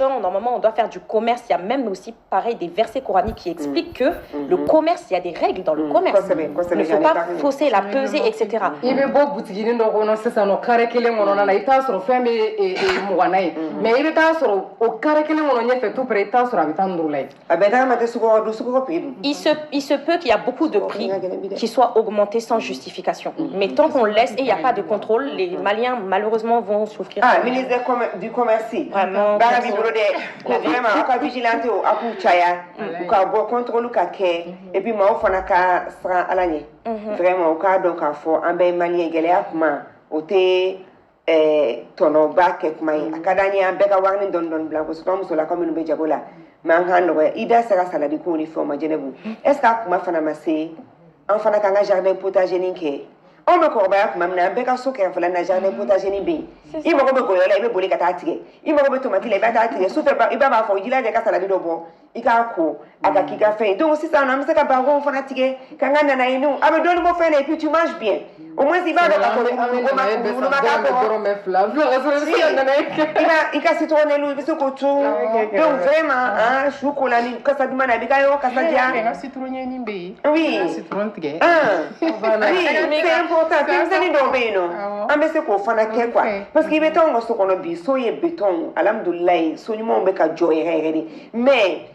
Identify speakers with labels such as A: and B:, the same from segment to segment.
A: Normalement, on doit faire du commerce. Il y a même aussi, pareil, des versets coraniques qui expliquent que le commerce, il y a des règles dans le commerce. Il ne faut pas fausser la pesée, etc.
B: Il y a beaucoup de gens qui ont carré qui les mononana, ils t'ont sur femme et moanaï. Mais il est au carré qui les mononais fait tout près, t'as sur habitant d'Oulay.
A: Il se peut qu'il y a beaucoup de prix qui soient augmentés sans justification. Mais tant qu'on laisse et il n'y a pas de contrôle, les Maliens, malheureusement, vont souffrir.
C: Ah, ministre du Commerce.
A: Vraiment.
C: Vraiment, on vigilante au Akouchaya, ou qu'à bon contrôle ou qu'à et puis moi, on a qu'à sera à l'année. Vraiment, au cas donc à fond, un ben malien galère comme au thé, ton bac et comme à Cadania, un bec à warning don blanc, au second sur la commune de Jabola. Mangan, Ida sera salade pour uniforme à Genevu. Est-ce qu'à ma fanamassé, un fanakanga jardin potager ninké? On me corba même na beka soke fala na jardin potager ni be I mo ko go yola ibe boli kata tige I mo ko tomati le bata tige super ba iba ma fo jila de ka salade do bo ika ko aka kika fait donc si ça on a ka ba gon fana tige kanga na inu abe do mo fait et puis tu manges bien au moins il va de la ika citronne lu biso ko tout donc vraiment hein chocolat ni ka sa dimana bika yo ka sa dia
D: citronne ni be
C: oui
D: citronne tige
C: parce qu'il béton ce qu'on a vu soyez béton alhamdoulillah soignement be ka joye mais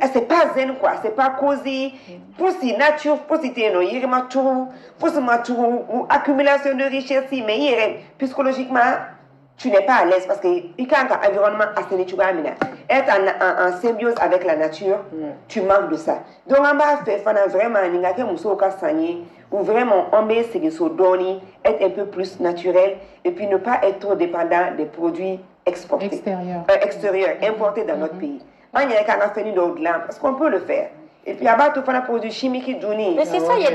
C: c'est pas zen quoi c'est pas cosy pour si nature pour si t'es no yirima tout pour ce matou accumulation de richesse mais yire psychologiquement tu n'es pas à l'aise parce que il y a un environnement assez tu vas être en symbiose avec la nature tu manques de ça donc on va faire vraiment n'ingake muso ka sanye ou vraiment on met ce qui se donne être un peu plus naturel et puis ne pas être trop dépendant des produits exportés extérieurs importés dans notre pays on y a qu'à faire d'autres parce qu'on peut le faire et puis à bas tout faire un produit chimique qui donne
A: mais c'est ça il y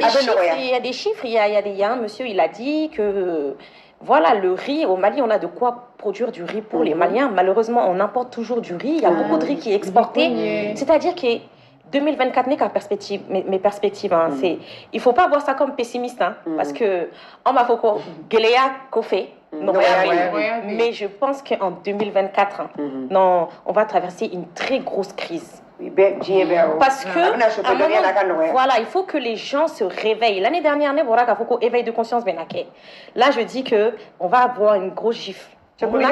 A: a des chiffres il y a un monsieur il a dit que voilà, le riz, au Mali, on a de quoi produire du riz pour les Maliens. Malheureusement, on importe toujours du riz. Il y a beaucoup de riz qui est exporté. C'est-à-dire que 2024 n'est qu'à perspective, mes perspectives. Hein, il ne faut pas voir ça comme pessimiste. Hein, parce que, on m'a fait Géléa Kofé. Mais je pense qu'en 2024, non, on va traverser une très grosse crise. Parce que, voilà, il faut que les gens se réveillent. L'année dernière, il y a un éveil de conscience. Là, je dis qu'on va avoir une grosse gifle.
C: Ah non,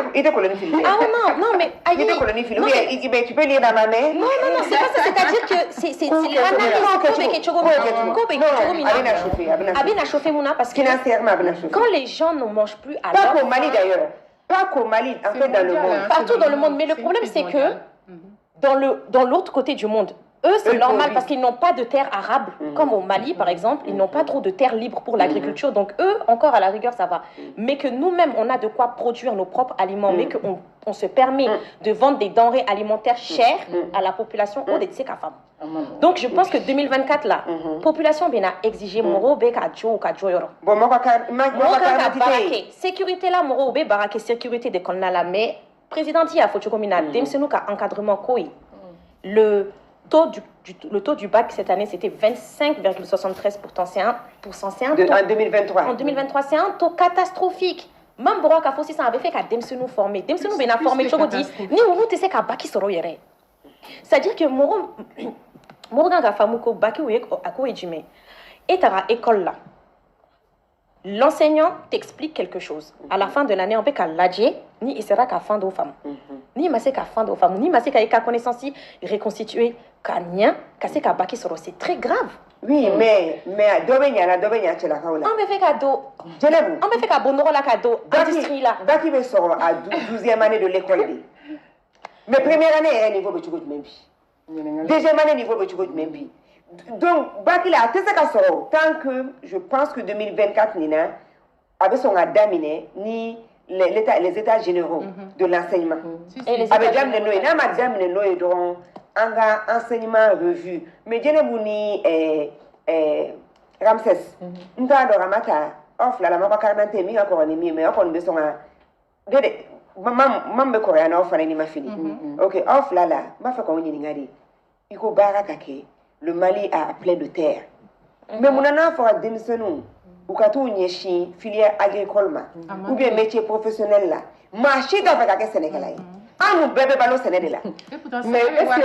A: mais
C: tu peux lire dans ma main.
A: Non, c'est pas ça. C'est-à-dire que c'est parce que quand les gens ne mangent plus à l'heure.
C: Pas qu'au Mali d'ailleurs. Pas qu'au Mali, en fait, dans le monde.
A: Partout dans le monde. Mais le problème, c'est que dans l'autre côté du monde, eux, c'est normal parce qu'ils n'ont pas de terre arable, comme au Mali, par exemple. Ils n'ont pas trop de terre libre pour l'agriculture. Donc, eux, encore à la rigueur, ça va. Mais que nous-mêmes, on a de quoi produire nos propres aliments, mais qu'on se permet de vendre des denrées alimentaires chères à la population, on est de femme. Donc, je pense que 2024, là, population bien a exigé moro be ka jo yoro.
C: Bon,
A: sécurité là, moro be barake sécurité de konna la mais président il a foutu comme une demsenu ka encadrement koi. Le taux du bac cette année, c'était 25,73%. C'est un taux.
C: En 2023.
A: En 2023, c'est un taux catastrophique. Même Boroka Kafossi, ça avait fait qu'à Demsenou former. Demsenou ben a formé, je vous dis, ni où tu sais qu'à Baki soro yere. C'est-à-dire que Morgan Gafamuko, Baki ou Ako Ejime, est à l'école là. L'enseignant t'explique quelque chose. À la fin de l'année, on peut qu'à l'adjer, ni il sera qu'à fin de femmes. Ni massé qu'à fin de femmes, ni massé qu'à connaissance, reconstituer, qu'à nien, qu'à c'est qu'à baki soro. C'est très grave.
C: Oui, mais Dobenya, tu l'as
A: on me fait cadeau. On me fait qu'à Bonoro la cadeau. Industrie là.
C: Baki me soro à 12e année de l'école. Mais première année, il y a un niveau de Tchoukout Membi. Deuxième année, niveau de Tchoukout Membi. Donc, Baki là, qu'est-ce que ça sort? Tant que je pense que 2024, Nina, avec son adaminé, ni les états généraux de l'enseignement. Avec Dame Noé, Madame Noé, donc, un enseignement revu. Mais je n'ai pas Ramsès. Nous avons Ramata, off là, la maman carmente, mais encore un ami, mais encore une besoin. Maman coréenne, off, elle m'a fini. Ok, off là, ma fait qu'on y n'ingari. Il faut barakake. Le Mali a plein de terre. Mais mon enfant fera démissionner ou quand on y est filière agricole ou bien métier professionnel là. Marché dans le Sénégal. Ah, nous bébé ballon, c'est là.
B: Mais est-ce que.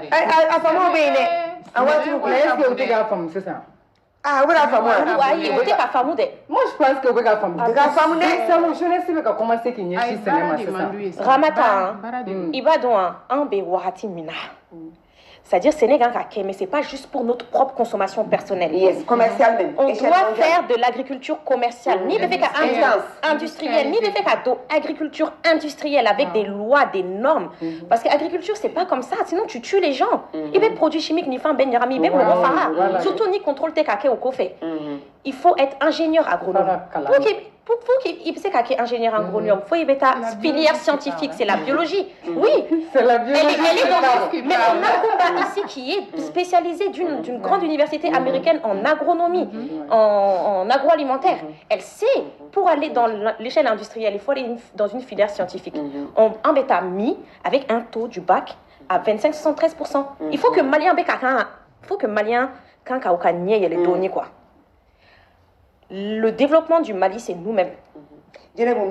C: À femme,
B: Est-ce que vous avez femme, c'est ça?
C: Ah, oui, la femme.
B: Moi, je pense que vous avez femme. Ça, je ne sais pas comment c'est qu'il y a chez Sénéma.
A: Ramata, il va dans un béwahati mina. C'est-à-dire Sénégal, mais ce n'est pas juste pour notre propre consommation personnelle.
C: Yes, commercial même.
A: On doit faire de l'agriculture commerciale, ni de fait industrielle, ni de fait agriculture industrielle avec des lois, des normes. Parce que l'agriculture, ce n'est pas comme ça, sinon tu tues les gens. Il y a des produits chimiques, ni fin ben yarami, même le surtout ni contrôle tes kaké au cofé. Il faut être ingénieur agronome. Pour qu'il puisse être ingénieur agronome, il faut y être filière scientifique, c'est la biologie. Oui,
B: c'est la biologie.
A: Mais on a un combat ici qui est spécialisé d'une grande université américaine en agronomie, en agroalimentaire. Elle sait, pour aller dans l'échelle industrielle, il faut aller dans une filière scientifique. On bêta mis avec un taux du bac à 25-73%. Il faut que Malien quand il les données quoi. Le développement du Mali, c'est nous-mêmes.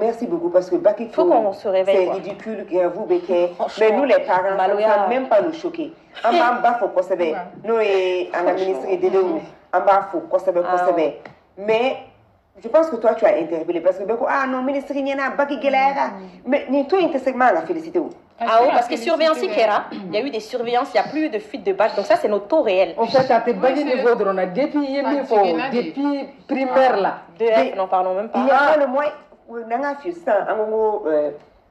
C: Merci beaucoup parce que
A: il faut qu'on se réveille.
C: C'est ridicule que vous béquez. Mais nous, les parents, ça ne va même pas nous choquer. En bas, faut qu'on se veille. Nous, à la ministre de l'eau, en bas, faut qu'on se veille. Mais je pense que toi, tu as interpellé parce que ah non, ministre, il y a un baki galère. Mais ni tout intersegment la félicité.
A: Ah oui, parce que surveillance, il y a eu des surveillances, il n'y a plus de fuite de bac. Donc ça, c'est notre taux réel.
B: En fait, à tes bagues niveau drone, depuis primaire là.
A: N'en parlons même pas.
C: Il y a le moins.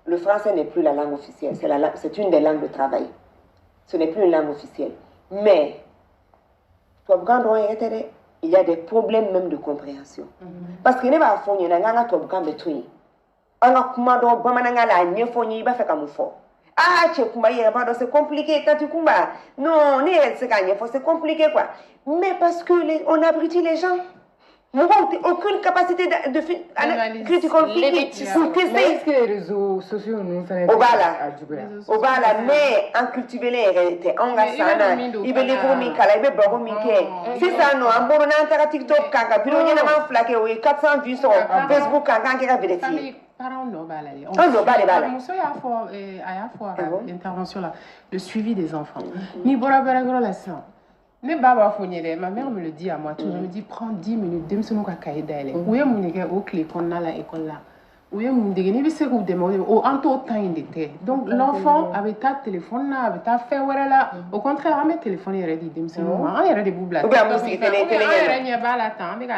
C: Le français n'est plus la langue officielle, c'est une des langues de travail. Ce n'est plus une langue officielle. Mais, il y a des problèmes même de compréhension. Parce que pas ah, c'est compliqué, non, c'est compliqué quoi. Mais parce que on abrutit les gens. Nous n'avons aucune capacité de critiquer pour tester.
B: Mais est-ce que les réseaux sociaux nous font
C: au bas mais en cultiver les réalités, en gasana, il veut les gourmis, il veut boire miquet. C'est ça, non, en bon, on a un TikTok, quand puis on y a un flaqué, 400 vues sur Facebook, quand il y a des filles.
D: L'intervention là, le suivi des enfants. Ni bora bera la sang. Ne baba fonyere, ma mère me le dit à moi toujours, elle me dit prends 10 minutes, dem sunu ka kaida ele. Où est mon école au clé qu'on a la école là. Où est mon dégué, ni se groupe de moi au anto temps il était. Donc l'enfant avait ta téléphone là, avait ta fait voilà là. Au contraire, à mes téléphones il dit dem sunu moi, il y a des boubles là.
C: Ou bien musique télé télé.
D: Il y a pas la temps, mais là,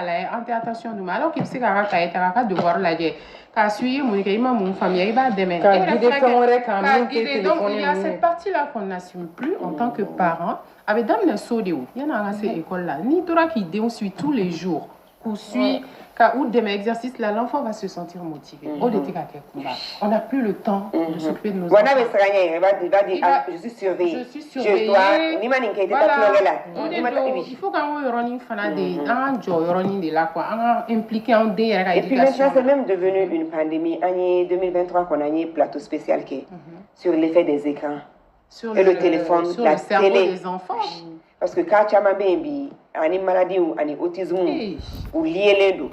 D: attention nous, alors qu'il se ka kaida ka devoir la dire. Ka suivre mon équipe, mon famille, il va demain. Donc il y a cette partie là qu'on n'assume plus en tant que parents. Avec dame le sodéo, il y en a ces écoles là. Ni toi qui suit tous les jours, qu'on suit, ou demain exercice là, l'enfant va se sentir motivé. On n'a plus le temps de s'occuper de nos enfants.
C: Je suis surveillée.
D: Je suis surveillée. Il faut qu'on impliqué en d'éducation.
C: Et puis maintenant, c'est même devenu une pandémie. Année 2023, qu'on a un plateau spécial qui est sur l'effet des écrans.
D: Sur
C: et le téléphone,
D: sur
C: la
D: le cerveau
C: télé.
D: des enfants.
C: Parce que quand tu as une maladie ou un autisme ou lié les deux,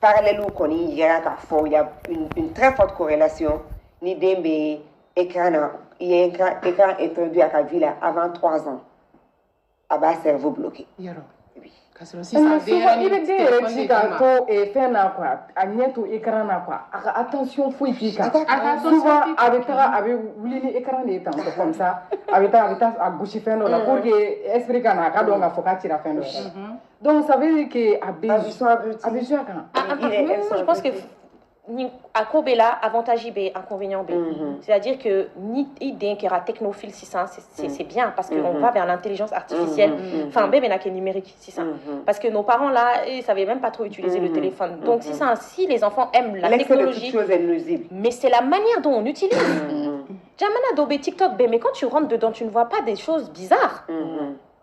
C: parallèle ou qu'on y a une très forte corrélation. Ni d'un écran introduit à la ville avant 3 ans. À bas cerveau bloqué.
B: Oui. Souvent, il est dit que faire écran attention faut y souvent avec écran comme ça avec à gauche faire pour que esprit kana ka donc faut ka tira faire donc ça veut dire que
A: je pense que à Kobela, avantage B, inconvénient B. C'est-à-dire que ni idée qui est technophile, si ça, c'est bien parce qu'on va vers l'intelligence artificielle. Enfin, B, mais numérique, si ça. Parce que nos parents là, ils savaient même pas trop utiliser le téléphone. Donc, si ça, si les enfants aiment la technologie, mais c'est la manière dont on utilise. Jamana Dobé TikTok, B, mais quand tu rentres dedans, tu ne vois pas des choses bizarres.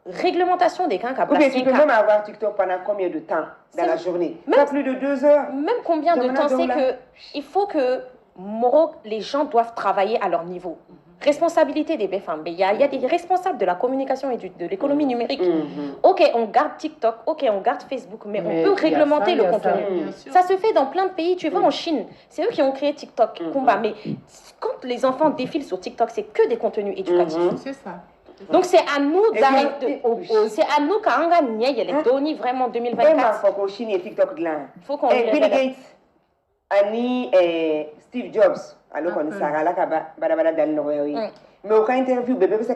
A: Réglementation des cas.
C: Ou bien tu peux même avoir TikTok pendant combien de temps dans la journée? Pas plus de 2 heures.
A: Même combien de temps c'est que il faut que moraux, les gens doivent travailler à leur niveau. Responsabilité des BFM. Il y a des responsables de la communication et de l'économie numérique. Ok, on garde TikTok, ok, on garde Facebook, mais on peut réglementer le contenu. Ça se fait dans plein de pays. Tu vois, en Chine, c'est eux qui ont créé TikTok, Kumba. Mais quand les enfants défilent sur TikTok, c'est que des contenus éducatifs.
D: C'est ça.
A: Donc c'est à nous d'arrêter. C'est à nous quand on gagne les données vraiment 2024.
C: Il faut Chine et TikTok là.
A: Faut qu'on
C: Bill Gates, Annie Steve Jobs. Alors qu'on s'arrête là, mais aucun interview, bébé, c'est